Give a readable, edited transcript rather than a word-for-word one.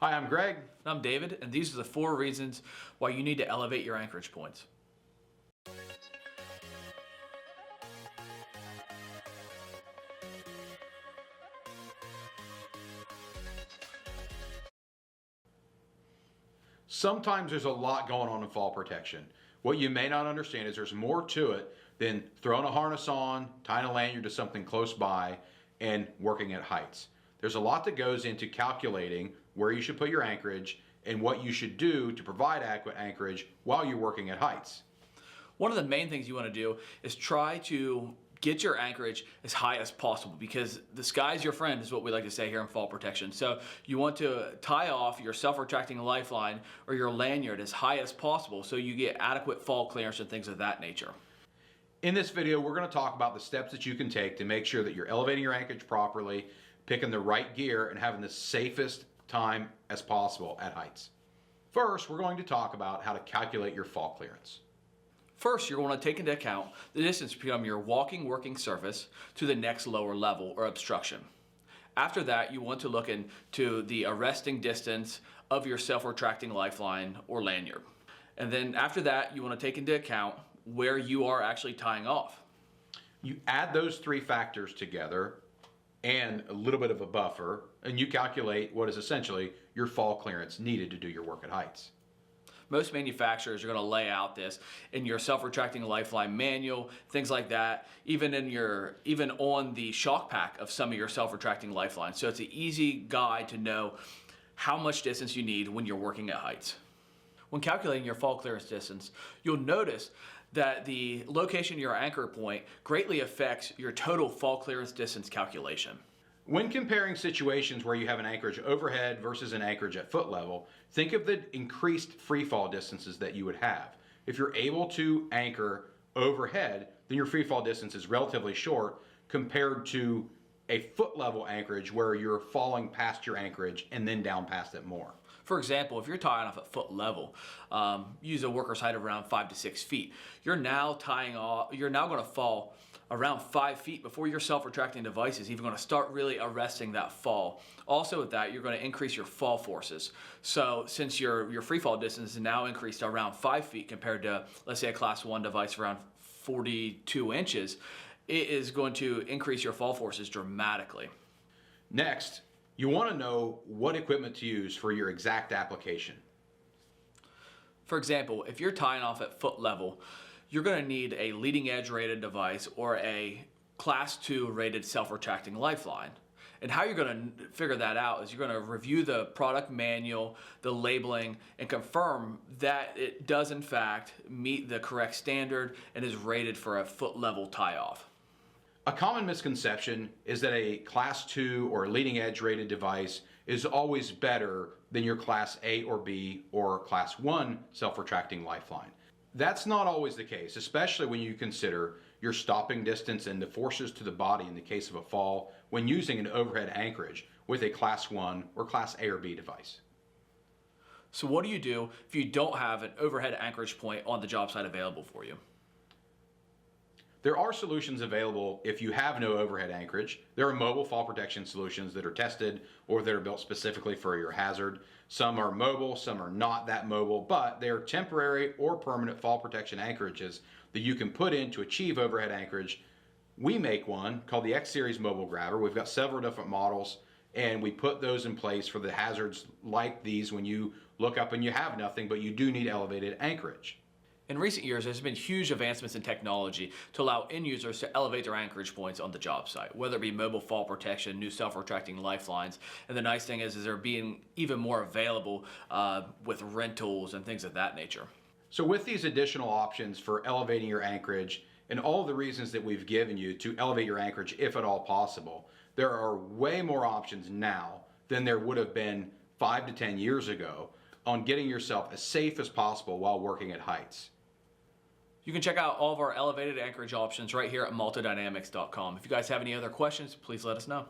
Hi, I'm Greg. I'm David, and these are the 4 reasons why you need to elevate your anchorage points. Sometimes there's a lot going on in fall protection. What you may not understand is there's more to it than throwing a harness on, tying a lanyard to something close by, and working at heights. There's a lot that goes into calculating where you should put your anchorage and what you should do to provide adequate anchorage while you're working at heights. One of the main things you want to do is try to get your anchorage as high as possible, because the sky's your friend is what we like to say here in fall protection. So you want to tie off your self-retracting lifeline or your lanyard as high as possible so you get adequate fall clearance and things of that nature. In this video, we're going to talk about the steps that you can take to make sure that you're elevating your anchorage properly, picking the right gear, and having the safest time as possible at heights. First, we're going to talk about how to calculate your fall clearance. First, you're going to take into account the distance from your walking working surface to the next lower level or obstruction. After that, you want to look into the arresting distance of your self-retracting lifeline or lanyard. And then after that, you want to take into account where you are actually tying off. You add those 3 factors together and a little bit of a buffer, and you calculate what is essentially your fall clearance needed to do your work at heights. Most manufacturers are going to lay out this in your self-retracting lifeline manual, things like that, even on the shock pack of some of your self-retracting lifelines. So it's an easy guide to know how much distance you need when you're working at heights. When calculating your fall clearance distance, you'll notice that the location of your anchor point greatly affects your total fall clearance distance calculation. When comparing situations where you have an anchorage overhead versus an anchorage at foot level, think of the increased free fall distances that you would have. If you're able to anchor overhead, then your free fall distance is relatively short compared to a foot level anchorage where you're falling past your anchorage and then down past it more. For example, if you're tying off at foot level, use a worker's height of around 5 to 6 feet. You're now going to fall around 5 feet before your self-retracting device is even going to start really arresting that fall. Also with that, you're going to increase your fall forces. So since your free fall distance is now increased to around 5 feet compared to, let's say, a class 1 device around 42 inches, it is going to increase your fall forces dramatically. Next, you want to know what equipment to use for your exact application. For example, if you're tying off at foot level, you're going to need a leading edge rated device or a class 2 rated self-retracting lifeline. And how you're going to figure that out is you're going to review the product manual, the labeling, and confirm that it does in fact meet the correct standard and is rated for a foot level tie off. A common misconception is that a class 2 or leading edge rated device is always better than your class A or B or class 1 self-retracting lifeline. That's not always the case, especially when you consider your stopping distance and the forces to the body in the case of a fall when using an overhead anchorage with a class 1 or class A or B device. So what do you do if you don't have an overhead anchorage point on the job site available for you? There are solutions available if you have no overhead anchorage. There are mobile fall protection solutions that are tested or that are built specifically for your hazard. Some are mobile, some are not that mobile, but they are temporary or permanent fall protection anchorages that you can put in to achieve overhead anchorage. We make one called the X Series Mobile Grabber. We've got several different models, and we put those in place for the hazards like these when you look up and you have nothing, but you do need elevated anchorage. In recent years, there's been huge advancements in technology to allow end users to elevate their anchorage points on the job site, whether it be mobile fall protection, new self-retracting lifelines. And the nice thing is they're being even more available with rentals and things of that nature. So with these additional options for elevating your anchorage and all the reasons that we've given you to elevate your anchorage if at all possible, there are way more options now than there would have been 5 to 10 years ago on getting yourself as safe as possible while working at heights. You can check out all of our elevated anchorage options right here at maltadynamics.com. If you guys have any other questions, please let us know.